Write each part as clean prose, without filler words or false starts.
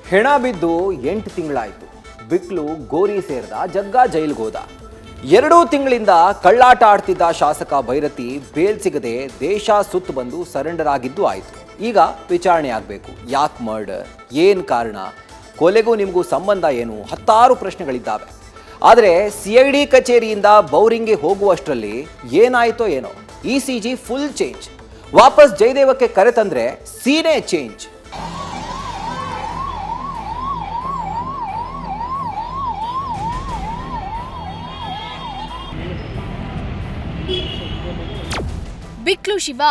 ಹೆಣ ಬಿದ್ದು 8 ತಿಂಗಳಾಯಿತು. ಬಿಕ್ಲು ಗೋರಿ ಸೇರಿದ ಜಗ್ಗ ಜೈಲಿಗೆ ಹೋದ. 2 ತಿಂಗಳಿಂದ ಕಳ್ಳಾಟ ಆಡ್ತಿದ್ದ ಶಾಸಕ ಭೈರತಿ ಬೇಲ್ ಸಿಗದೆ ದೇಶ ಸುತ್ತು ಬಂದು ಸರೆಂಡರ್ ಆಗಿದ್ದು ಆಯಿತು. ಈಗ ವಿಚಾರಣೆ ಆಗಬೇಕು. ಯಾಕೆ ಮರ್ಡರ್, ಏನು ಕಾರಣ, ಕೊಲೆಗೂ ನಿಮಗೂ ಸಂಬಂಧ ಏನು, 10 ಪ್ರಶ್ನೆಗಳಿದ್ದಾವೆ. ಆದರೆ CID ಕಚೇರಿಯಿಂದ ಬೌರಿಂಗ್ಗೆ ಹೋಗುವಷ್ಟರಲ್ಲಿ ಏನಾಯಿತೋ ಏನೋ, ECG ಫುಲ್ ಚೇಂಜ್. ವಾಪಸ್ ಜಯದೇವಕ್ಕೆ ಕರೆತಂದ್ರೆ ಸೀನೇ ಚೇಂಜ್. ಬಿಕ್ಲು ಶಿವ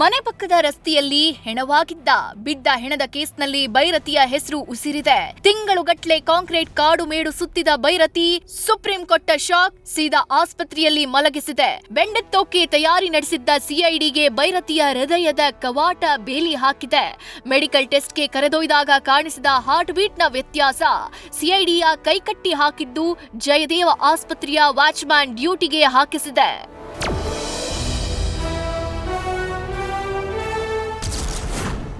ಮನೆ ಪಕ್ಕದ ರಸ್ತೆಯಲ್ಲಿ ಹೆಣವಾಗಿದ್ದ. ಬಿದ್ದ ಹೆಣದ ಕೇಸ್ನಲ್ಲಿ ಭೈರತಿಯ ಹೆಸರು ಉಸಿರಿದೆ. ತಿಂಗಳುಗಟ್ಲೆ ಕಾಂಕ್ರೀಟ್ ಕಾಡು ಮೇಡು ಸುತ್ತಿದ ಭೈರತಿ ಸುಪ್ರೀಂ ಕೊಟ್ಟ ಶಾಕ್, ಸೀದಾ ಆಸ್ಪತ್ರೆಯಲ್ಲಿ ಮಲಗಿಸಿದೆ. ಬೆಂಡೆತ್ತೋಕೆ ತಯಾರಿ ನಡೆಸಿದ್ದ CIDಗೆ ಭೈರತಿಯ ಹೃದಯದ ಕವಾಟ ಬೇಲಿ ಹಾಕಿದೆ. ಮೆಡಿಕಲ್ ಟೆಸ್ಟ್ಗೆ ಕರೆದೊಯ್ದಾಗ ಕಾಣಿಸಿದ ಹಾರ್ಟ್ ಬೀಟ್ನ ವ್ಯತ್ಯಾಸ CIDಯ ಕೈಕಟ್ಟಿ ಹಾಕಿದ್ದು ಜಯದೇವ ಆಸ್ಪತ್ರೆಯ ವಾಚ್ಮ್ಯಾನ್ ಡ್ಯೂಟಿಗೆ ಹಾಕಿಸಿದೆ.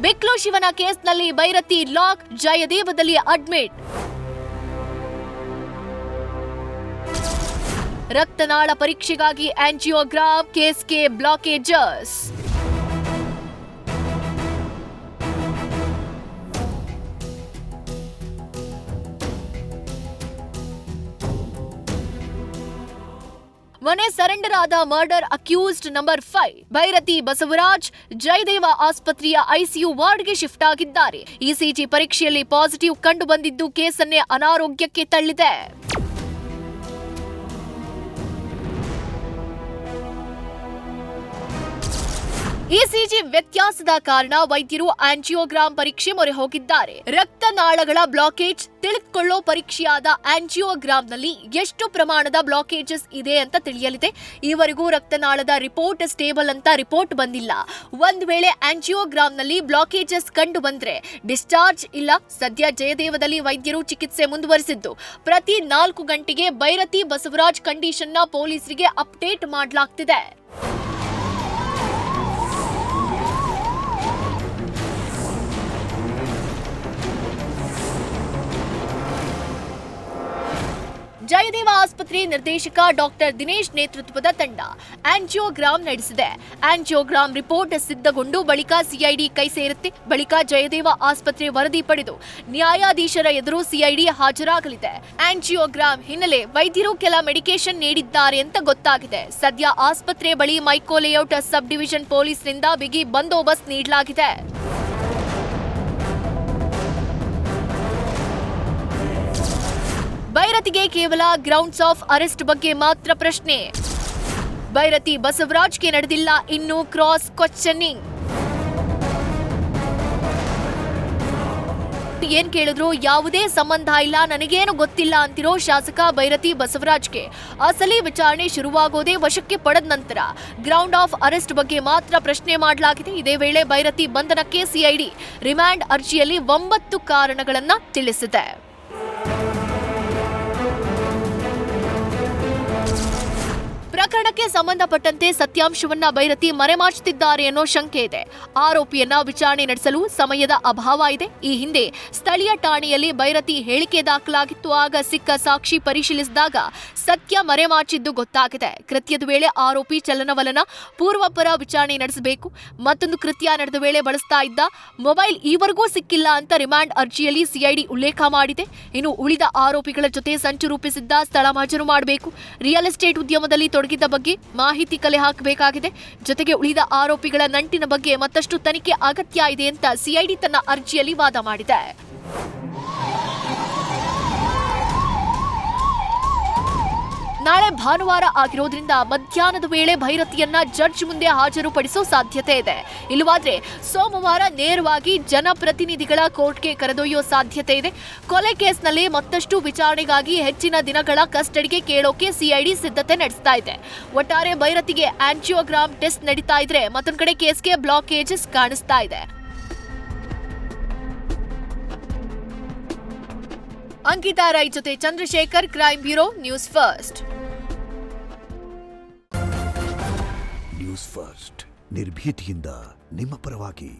ಬಿಕ್ಲು ಶಿವನ ಕೇಸ್ನಲ್ಲಿ ಭೈರತಿ ಲಾಕ್, ಜಯದೇವದಲ್ಲಿ ಅಡ್ಮಿಟ್. ರಕ್ತನಾಳ ಪರೀಕ್ಷೆಗಾಗಿ ಆಂಜಿಯೋಗ್ರಾಮ್, ಕೇಸ್ಗೆ ಬ್ಲಾಕೇಜಸ್. ಮೊನ್ನೆ ಸರೆಂಡರ್ ಆದ murder accused number 5 Bhairathi Basavaraj Jayadeva ಆಸ್ಪತ್ರೆಯ ICU ವಾರ್ಡ್ಗೆ ಶಿಫ್ಟ್ ಆಗಿದ್ದಾರೆ. ECG ಪರೀಕ್ಷೆಯಲ್ಲಿ ಪಾಸಿಟಿವ್ ಕಂಡು ಬಂದಿದ್ದು ಕೇಸನ್ನೇ ಅನಾರೋಗ್ಯಕ್ಕೆ ತಳ್ಳಿದೆ. ECG ವ್ಯತ್ಯಾಸದ ಕಾರಣ ವೈದ್ಯರು ಆಂಜಿಯೋಗ್ರಾಮ್ ಪರೀಕ್ಷೆ ಮೊರೆ ಹೋಗಿದ್ದಾರೆ. ರಕ್ತನಾಳಗಳ ಬ್ಲಾಕೇಜ್ ತಿಳಿದುಕೊಳ್ಳೋ ಪರೀಕ್ಷೆಯಾದ ಆಂಜಿಯೋಗ್ರಾಮ್ನಲ್ಲಿ ಎಷ್ಟು ಪ್ರಮಾಣದ ಬ್ಲಾಕೇಜಸ್ ಇದೆ ಅಂತ ತಿಳಿಯಲಿದೆ. ಈವರೆಗೂ ರಕ್ತನಾಳದ ರಿಪೋರ್ಟ್ ಸ್ಟೇಬಲ್ ಅಂತ ರಿಪೋರ್ಟ್ ಬಂದಿಲ್ಲ. ಒಂದು ವೇಳೆ ಆಂಜಿಯೋಗ್ರಾಮ್ನಲ್ಲಿ ಬ್ಲಾಕೇಜಸ್ ಕಂಡು ಬಂದ್ರೆ ಡಿಸ್ಚಾರ್ಜ್ ಇಲ್ಲ. ಸದ್ಯ ಜಯದೇವದಲ್ಲಿ ವೈದ್ಯರು ಚಿಕಿತ್ಸೆ ಮುಂದುವರಿಸಿದ್ದು ಪ್ರತಿ 4 ಗಂಟೆಗೆ ಭೈರತಿ ಬಸವರಾಜ್ ಕಂಡೀಷನ್ನ ಪೊಲೀಸರಿಗೆ ಅಪ್ಡೇಟ್ ಮಾಡಲಾಗ್ತಿದೆ. ಜಯದೇವ ಆಸ್ಪತ್ರೆ ನಿರ್ದೇಶಕ ಡಾಕ್ಟರ್ ದಿನೇಶ್ ನೇತೃತ್ವದ ತಂಡ ಆಂಜಿಯೋಗ್ರಾಮ್ ನಡೆಸಿದೆ. ಆಂಜಿಯೋಗ್ರಾಮ್ ರಿಪೋರ್ಟ್ ಸಿದ್ಧಗೊಂಡು ಬಳಿಕ CID ಕೈ ಸೇರುತ್ತೆ. ಬಳಿಕ ಜಯದೇವ ಆಸ್ಪತ್ರೆ ವರದಿ ಪಡೆದು ನ್ಯಾಯಾಧೀಶರ ಎದುರು CID ಹಾಜರಾಗಲಿದೆ. ಆಂಜಿಯೋಗ್ರಾಮ್ ಹಿನ್ನೆಲೆ ವೈದ್ಯರು ಕೆಲ ಮೆಡಿಕೇಶನ್ ನೀಡಿದ್ದಾರೆ ಅಂತ ಗೊತ್ತಾಗಿದೆ. ಸದ್ಯ ಆಸ್ಪತ್ರೆ ಬಳಿ ಮೈಕೋ ಲೇಔಟ್ ಸಬ್ ಡಿವಿಷನ್ ಪೊಲೀಸ್ನಿಂದ ಬಿಗಿ ಬಂದೋಬಸ್ತ್ ನೀಡಲಾಗಿದೆ. ಭೈರತಿಗೆ ಕೇವಲ ಗ್ರೌಂಡ್ಸ್ ಆಫ್ ಅರೆಸ್ಟ್ ಬಗ್ಗೆ ಮಾತ್ರ ಪ್ರಶ್ನೆ. ಭೈರತಿ ಬಸವರಾಜ್ಗೆ ನಡೆದಿಲ್ಲ ಇನ್ನು ಕ್ರಾಸ್ ಕ್ವಶ್ಚನಿಂಗ್. ಏನ್ ಕೇಳಿದ್ರು ಯಾವುದೇ ಸಂಬಂಧ ಇಲ್ಲ, ನನಗೇನು ಗೊತ್ತಿಲ್ಲ ಅಂತಿರೋ ಶಾಸಕ ಭೈರತಿ ಬಸವರಾಜ್ಗೆ ಅಸಲಿ ವಿಚಾರಣೆ ಶುರುವಾಗೋದೇ ವಶಕ್ಕೆ ಪಡೆದ ನಂತರ ಗ್ರೌಂಡ್ ಆಫ್ ಅರೆಸ್ಟ್ ಬಗ್ಗೆ ಮಾತ್ರ ಪ್ರಶ್ನೆ ಮಾಡಲಾಗಿದೆ. ಇದೇ ವೇಳೆ ಭೈರತಿ ಬಂಧನಕ್ಕೆ CID ರಿಮ್ಯಾಂಡ್ ಅರ್ಜಿಯಲ್ಲಿ 9 ಕಾರಣಗಳನ್ನ ತಿಳಿಸಿದೆ. ಪ್ರಕರಣಕ್ಕೆ ಸಂಬಂಧಪಟ್ಟಂತೆ ಸತ್ಯಾಂಶವನ್ನ ಭೈರತಿ ಮರೆಮಾಚುತ್ತಿದ್ದಾರೆ ಅನ್ನೋ ಶಂಕೆ ಇದೆ. ಆರೋಪಿಯನ್ನ ವಿಚಾರಣೆ ನಡೆಸಲು ಸಮಯದ ಅಭಾವ ಇದೆ. ಈ ಹಿಂದೆ ಸ್ಥಳೀಯ ಠಾಣೆಯಲ್ಲಿ ಭೈರತಿ ಹೇಳಿಕೆ ದಾಖಲಾಗಿತ್ತು. ಆಗ ಸಿಕ್ಕ ಸಾಕ್ಷಿ ಪರಿಶೀಲಿಸಿದಾಗ ಸತ್ಯ ಮರೆಮಾಚಿದ್ದು ಗೊತ್ತಾಗಿದೆ. ಕೃತ್ಯದ ವೇಳೆ ಆರೋಪಿ ಚಲನವಲನ ಪೂರ್ವಪರ ವಿಚಾರಣೆ ನಡೆಸಬೇಕು. ಮತ್ತೊಂದು ಕೃತ್ಯ ನಡೆದ ವೇಳೆ ಬಳಸ್ತಾ ಇದ್ದ ಮೊಬೈಲ್ ಈವರೆಗೂ ಸಿಕ್ಕಿಲ್ಲ ಅಂತ ರಿಮ್ಯಾಂಡ್ ಅರ್ಜಿಯಲ್ಲಿ CID ಉಲ್ಲೇಖ ಮಾಡಿದೆ. ಇನ್ನು ಉಳಿದ ಆರೋಪಿಗಳ ಜೊತೆ ಸಂಚು ರೂಪಿಸಿದ್ದ ಸ್ಥಳ ಮಹಜರು ಮಾಡಬೇಕು. ರಿಯಲ್ ಎಸ್ಟೇಟ್ ಉದ್ಯಮದಲ್ಲಿ ತೊಡಗಿದ್ದ ಬಗ್ಗೆ ಮಾಹಿತಿ ಕಲೆ ಹಾಕಬೇಕಾಗಿದೆ. ಜೊತೆಗೆ ಉಳಿದ ಆರೋಪಿಗಳ ನಂಟಿನ ಬಗ್ಗೆ ಮತ್ತಷ್ಟು ತನಿಖೆ ಅಗತ್ಯ ಇದೆ ಅಂತ CID ತನ್ನ ಅರ್ಜಿಯಲ್ಲಿ ವಾದ ಮಾಡಿದೆ. ನಾಳೆ ಭಾನುವಾರ ಆಗಿರೋದ್ರಿಂದ ಮಧ್ಯಾಹ್ನದ ವೇಳೆ ಭೈರತಿಯನ್ನ ಜಡ್ಜ್ ಮುಂದೆ ಹಾಜರುಪಡಿಸೋ ಸಾಧ್ಯತೆ ಇದೆ. ಇಲ್ಲವಾದ್ರೆ ಸೋಮವಾರ ನೇರವಾಗಿ ಜನಪ್ರತಿನಿಧಿಗಳ ಕೋರ್ಟ್ಗೆ ಕರೆದೊಯ್ಯೋ ಸಾಧ್ಯತೆ ಇದೆ. ಕೊಲೆ ಕೇಸ್ನಲ್ಲಿ ಮತ್ತಷ್ಟು ವಿಚಾರಣೆಗಾಗಿ ಹೆಚ್ಚಿನ ದಿನಗಳ ಕಸ್ಟಡಿಗೆ ಕೇಳೋಕೆ CID ಸಿದ್ಧತೆ ನಡೆಸ್ತಾ ಇದೆ. ಒಟ್ಟಾರೆ ಭೈರತಿಗೆ ಆಂಜಿಯೋಗ್ರಾಮ್ ಟೆಸ್ಟ್ ನಡೀತಾ ಇದ್ರೆ ಮತ್ತೊಂದು ಕಡೆ ಕೇಸ್ಗೆ ಬ್ಲಾಕೇಜಸ್ ಕಾಣಿಸ್ತಾ ಇದೆ. ಅಂಕಿತಾ ರೈ ಜೊತೆ Chandrashekar, crime bureau, news first. News first ನಿರ್ಭೀತಿಯಿಂದ ನಿಮ್ಮ ಪರವಾಗಿ.